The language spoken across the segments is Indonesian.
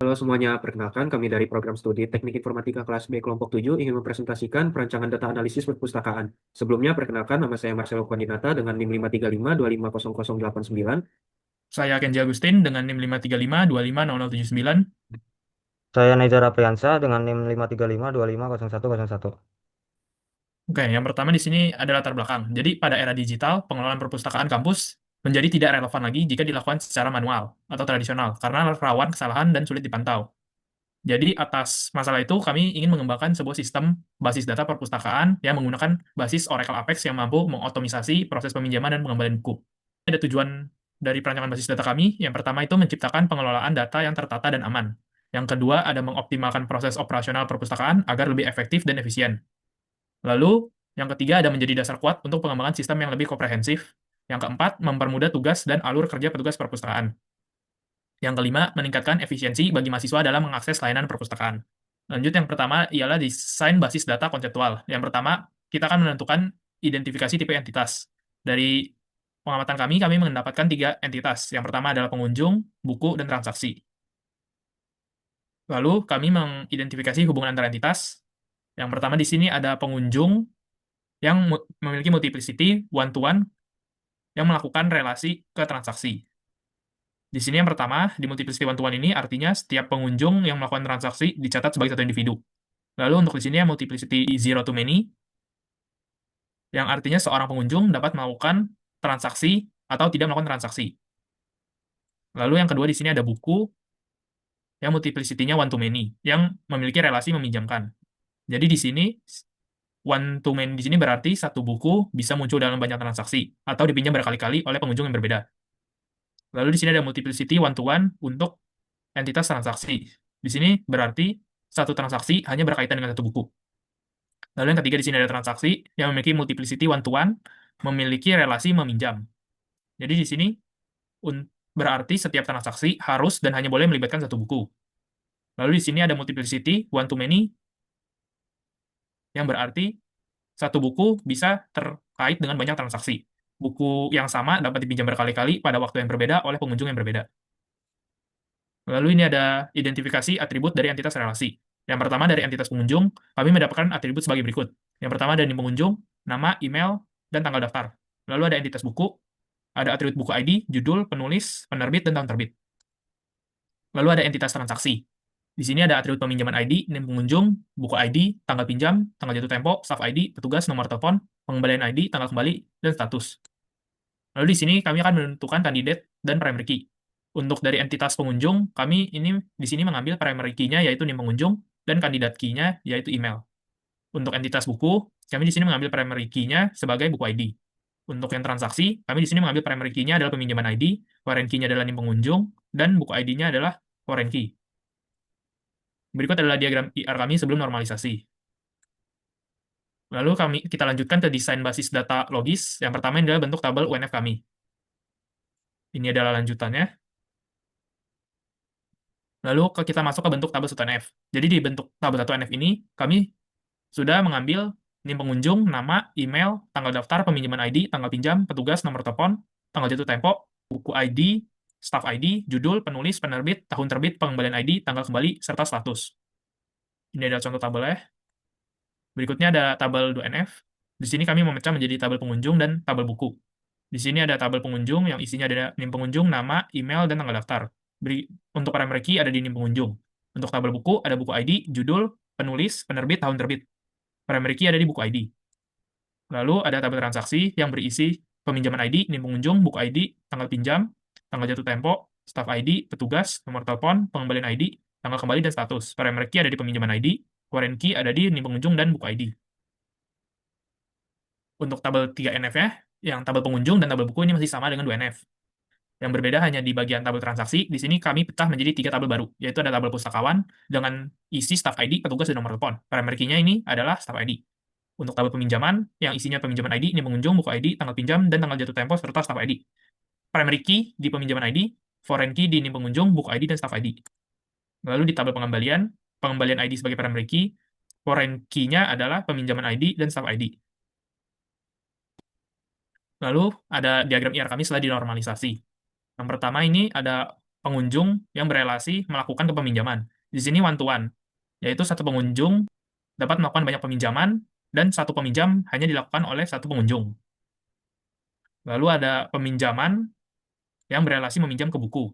Halo semuanya, perkenalkan kami dari program studi Teknik Informatika kelas B kelompok 7 ingin mempresentasikan perancangan data analisis perpustakaan. Sebelumnya, perkenalkan nama saya Marcelo Kondinata dengan NIM 535250089. Saya Kenji Agustin dengan NIM 535250079. Saya Neizar Apriansa dengan NIM 535250101. Oke, yang pertama di sini ada latar belakang. Jadi pada era digital, pengelolaan perpustakaan kampus menjadi tidak relevan lagi jika dilakukan secara manual atau tradisional karena rawan kesalahan dan sulit dipantau. Jadi atas masalah itu kami ingin mengembangkan sebuah sistem basis data perpustakaan yang menggunakan basis Oracle Apex yang mampu mengotomisasi proses peminjaman dan pengembalian buku. Ada tujuan dari perancangan basis data kami. Yang pertama itu menciptakan pengelolaan data yang tertata dan aman. Yang kedua ada mengoptimalkan proses operasional perpustakaan agar lebih efektif dan efisien. Lalu yang ketiga ada menjadi dasar kuat untuk pengembangan sistem yang lebih komprehensif. Yang keempat mempermudah tugas dan alur kerja petugas perpustakaan. Yang kelima, meningkatkan efisiensi bagi mahasiswa dalam mengakses layanan perpustakaan. Lanjut, yang pertama ialah desain basis data konseptual. Yang pertama, kita akan menentukan identifikasi tipe entitas. Dari pengamatan kami mendapatkan tiga entitas. Yang pertama adalah pengunjung, buku, dan transaksi. Lalu, kami mengidentifikasi hubungan antar entitas. Yang pertama di sini ada pengunjung yang memiliki multiplicity one-to-one yang melakukan relasi ke transaksi. Di sini yang pertama, di multiplicity one-to-one ini artinya setiap pengunjung yang melakukan transaksi dicatat sebagai satu individu. Lalu untuk di sini yang multiplicity zero to many, yang artinya seorang pengunjung dapat melakukan transaksi atau tidak melakukan transaksi. Lalu yang kedua di sini ada buku, yang multiplicity-nya one to many, yang memiliki relasi meminjamkan. Jadi di sini, one to many di sini berarti satu buku bisa muncul dalam banyak transaksi, atau dipinjam berkali-kali oleh pengunjung yang berbeda. Lalu di sini ada multiplicity one to one untuk entitas transaksi. Di sini berarti satu transaksi hanya berkaitan dengan satu buku. Lalu yang ketiga di sini ada transaksi yang memiliki multiplicity one to one, memiliki relasi meminjam. Jadi di sini berarti setiap transaksi harus dan hanya boleh melibatkan satu buku. Lalu di sini ada multiplicity one to many, yang berarti satu buku bisa terkait dengan banyak transaksi. Buku yang sama dapat dipinjam berkali-kali pada waktu yang berbeda oleh pengunjung yang berbeda. Lalu ini ada identifikasi atribut dari entitas relasi. Yang pertama dari entitas pengunjung, kami mendapatkan atribut sebagai berikut. Yang pertama dari pengunjung, nama, email, dan tanggal daftar. Lalu ada entitas buku, ada atribut buku ID, judul, penulis, penerbit, dan tahun terbit. Lalu ada entitas transaksi. Di sini ada atribut peminjaman ID, NIM pengunjung, buku ID, tanggal pinjam, tanggal jatuh tempo, staff ID, petugas, nomor telepon, pengembalian ID, tanggal kembali, dan status. Lalu di sini kami akan menentukan kandidat dan primary key. Untuk dari entitas pengunjung, kami ini di sini mengambil primary key-nya yaitu NIM pengunjung dan kandidat key-nya yaitu email. Untuk entitas buku, kami di sini mengambil primary key-nya sebagai buku ID. Untuk yang transaksi, kami di sini mengambil primary key-nya adalah peminjaman ID, foreign key-nya adalah NIM pengunjung, dan buku ID-nya adalah foreign key. Berikut adalah diagram IR kami sebelum normalisasi. Lalu kita lanjutkan ke desain basis data logis. Yang pertama adalah bentuk tabel UNF kami. Ini adalah lanjutannya. Lalu kita masuk ke bentuk tabel 1NF. Jadi di bentuk tabel 1NF ini, kami sudah mengambil NIM pengunjung, nama, email, tanggal daftar, peminjaman ID, tanggal pinjam, petugas, nomor telepon, tanggal jatuh tempo, buku ID, staff ID, judul, penulis, penerbit, tahun terbit, pengembalian ID, tanggal kembali, serta status. Ini adalah contoh tabelnya. Berikutnya ada tabel 2NF. Di sini kami memecah menjadi tabel pengunjung dan tabel buku. Di sini ada tabel pengunjung yang isinya ada NIM pengunjung, nama, email, dan tanggal daftar. Untuk primary key ada di NIM pengunjung. Untuk tabel buku ada buku ID, judul, penulis, penerbit, tahun terbit. Primary key ada di buku ID. Lalu ada tabel transaksi yang berisi peminjaman ID, NIM pengunjung, buku ID, tanggal pinjam, tanggal jatuh tempo, staff ID, petugas, nomor telepon, pengembalian ID, tanggal kembali, dan status. Primary key ada di peminjaman ID, foreign key ada di NIM pengunjung dan buku ID. Untuk tabel 3NF-nya, yang tabel pengunjung dan tabel buku ini masih sama dengan 2NF. Yang berbeda hanya di bagian tabel transaksi, di sini kami pecah menjadi 3 tabel baru, yaitu ada tabel pustakawan dengan isi staff ID, petugas, dan nomor telepon. Primary key-nya ini adalah staff ID. Untuk tabel peminjaman, yang isinya peminjaman ID, ini pengunjung, buku ID, tanggal pinjam, dan tanggal jatuh tempo, serta staff ID. Primary key di peminjaman ID, foreign key di NIM pengunjung, buku ID, dan staff ID. Lalu di tabel pengembalian, pengembalian ID sebagai primary key, foreign key-nya adalah peminjaman ID dan staff ID. Lalu ada diagram IR kami setelah dinormalisasi. Yang pertama ini ada pengunjung yang berelasi melakukan kepeminjaman. Di sini one to one, yaitu satu pengunjung dapat melakukan banyak peminjaman dan satu peminjam hanya dilakukan oleh satu pengunjung. Lalu ada peminjaman yang berelasi meminjam ke buku.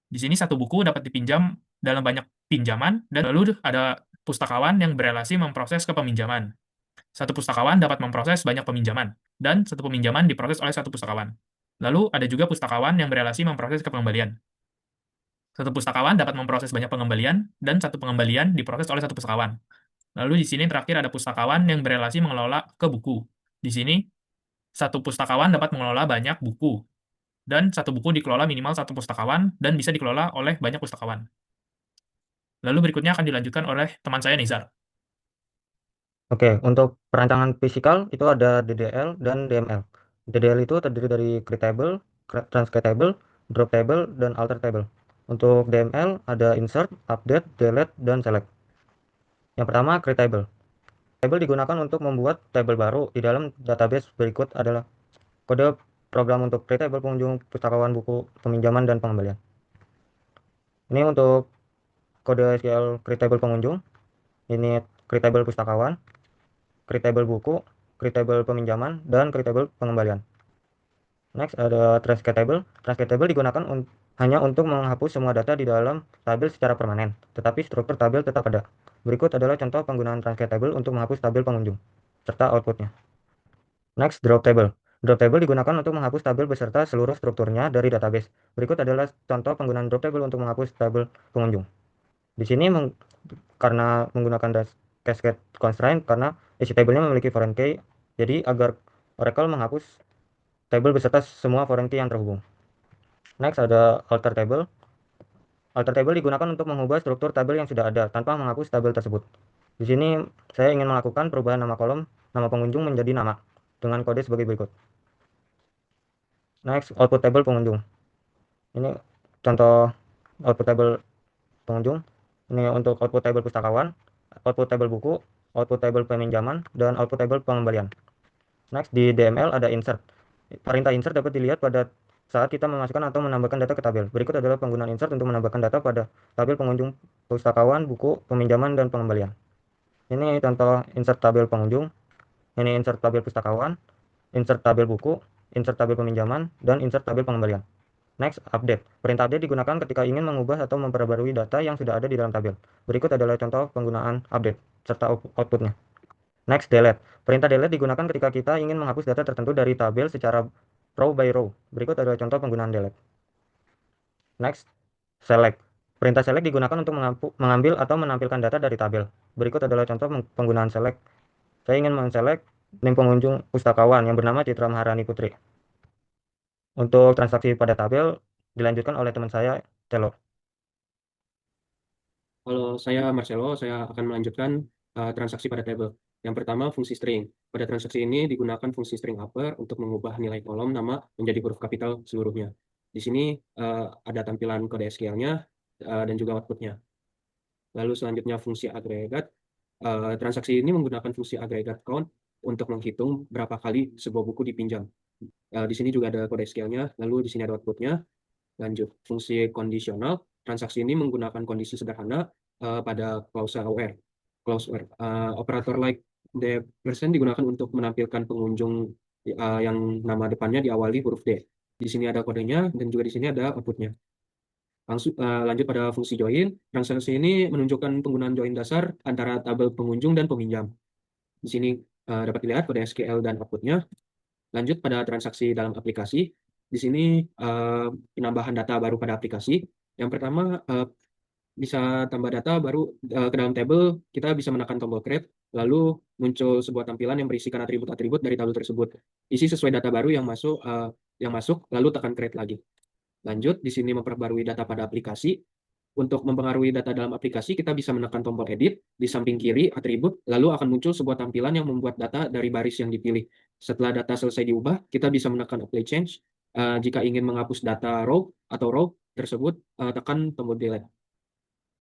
Di sini satu buku dapat dipinjam dalam banyak pinjaman, dan lalu ada pustakawan yang berelasi memproses kepeminjaman. Satu pustakawan dapat memproses banyak peminjaman, dan satu peminjaman diproses oleh satu pustakawan. Lalu ada juga pustakawan yang berelasi memproses kepengembalian. Satu pustakawan dapat memproses banyak pengembalian, dan satu pengembalian diproses oleh satu pustakawan. Lalu di sini terakhir ada pustakawan yang berelasi mengelola ke buku. Di sini, satu pustakawan dapat mengelola banyak buku, dan satu buku dikelola minimal satu pustakawan, dan bisa dikelola oleh banyak pustakawan. Lalu berikutnya akan dilanjutkan oleh teman saya, Nizar. Oke, untuk perancangan fisikal itu ada DDL dan DML. DDL itu terdiri dari create table, transcript table, drop table, dan alter table. Untuk DML ada insert, update, delete, dan select. Yang pertama, create table. Table digunakan untuk membuat tabel baru di dalam database. Berikut adalah kode program untuk create table pengunjung pustakawan buku peminjaman dan pengembalian. Ini untuk kode SQL create table pengunjung, ini create table pustakawan, create table buku, create table peminjaman, dan create table pengembalian. Next ada transcript table. Transcript table digunakan hanya untuk menghapus semua data di dalam tabel secara permanen, tetapi struktur tabel tetap ada. Berikut adalah contoh penggunaan transcript table untuk menghapus tabel pengunjung, serta outputnya. Next, drop table. Drop table digunakan untuk menghapus tabel beserta seluruh strukturnya dari database. Berikut adalah contoh penggunaan drop table untuk menghapus tabel pengunjung. Di sini karena menggunakan cascade constraint, karena isi tabelnya memiliki foreign key, jadi agar Oracle menghapus tabel beserta semua foreign key yang terhubung. Next ada alter table. Alter table digunakan untuk mengubah struktur tabel yang sudah ada tanpa menghapus tabel tersebut. Di sini saya ingin melakukan perubahan nama kolom, nama pengunjung menjadi nama dengan kode sebagai berikut. Next, output table pengunjung. Ini contoh output table pengunjung. Ini untuk output table pustakawan, output table buku, output table peminjaman, dan output table pengembalian. Next, di DML ada insert. Perintah insert dapat dilihat pada saat kita memasukkan atau menambahkan data ke tabel. Berikut adalah penggunaan insert untuk menambahkan data pada tabel pengunjung pustakawan, buku, peminjaman, dan pengembalian. Ini contoh insert tabel pengunjung, ini insert tabel pustakawan, insert tabel buku, insert tabel peminjaman, dan insert tabel pengembalian. Next, update. Perintah update digunakan ketika ingin mengubah atau memperbarui data yang sudah ada di dalam tabel. Berikut adalah contoh penggunaan update serta outputnya. Next, delete. Perintah delete digunakan ketika kita ingin menghapus data tertentu dari tabel secara row by row. Berikut adalah contoh penggunaan delete. Next, select. Perintah select digunakan untuk mengambil atau menampilkan data dari tabel. Berikut adalah contoh penggunaan select. Saya ingin men-select name pengunjung pustakawan yang bernama Citra Maharani Putri. Untuk transaksi pada tabel dilanjutkan oleh teman saya, Telo. Kalau saya Marcelo, saya akan melanjutkan transaksi pada tabel. Yang pertama, fungsi string. Pada transaksi ini digunakan fungsi string upper untuk mengubah nilai kolom nama menjadi huruf kapital seluruhnya. Di sini ada tampilan kode SQL-nya dan juga outputnya. Lalu selanjutnya fungsi agregat. Transaksi ini menggunakan fungsi agregat count untuk menghitung berapa kali sebuah buku dipinjam. Di sini juga ada kode SQL-nya, lalu di sini ada outputnya. Lanjut, fungsi kondisional. Transaksi ini menggunakan kondisi sederhana pada clause aware. Operator like the person digunakan untuk menampilkan pengunjung yang nama depannya diawali huruf D. Di sini ada kodenya dan juga di sini ada outputnya. Langsung lanjut pada fungsi join. Transaksi ini menunjukkan penggunaan join dasar antara tabel pengunjung dan peminjam. Di sini dapat dilihat kode SQL dan outputnya. Lanjut pada transaksi dalam aplikasi. Di sini penambahan data baru pada aplikasi. Yang pertama, bisa tambah data baru ke dalam table, kita bisa menekan tombol create, lalu muncul sebuah tampilan yang berisikan atribut-atribut dari tabel tersebut. Isi sesuai data baru yang masuk, lalu tekan create lagi. Lanjut, di sini memperbarui data pada aplikasi. Untuk mempengaruhi data dalam aplikasi, kita bisa menekan tombol edit di samping kiri atribut, lalu akan muncul sebuah tampilan yang membuat data dari baris yang dipilih. Setelah data selesai diubah, kita bisa menekan apply change. Jika ingin menghapus data row atau row tersebut, tekan tombol delete.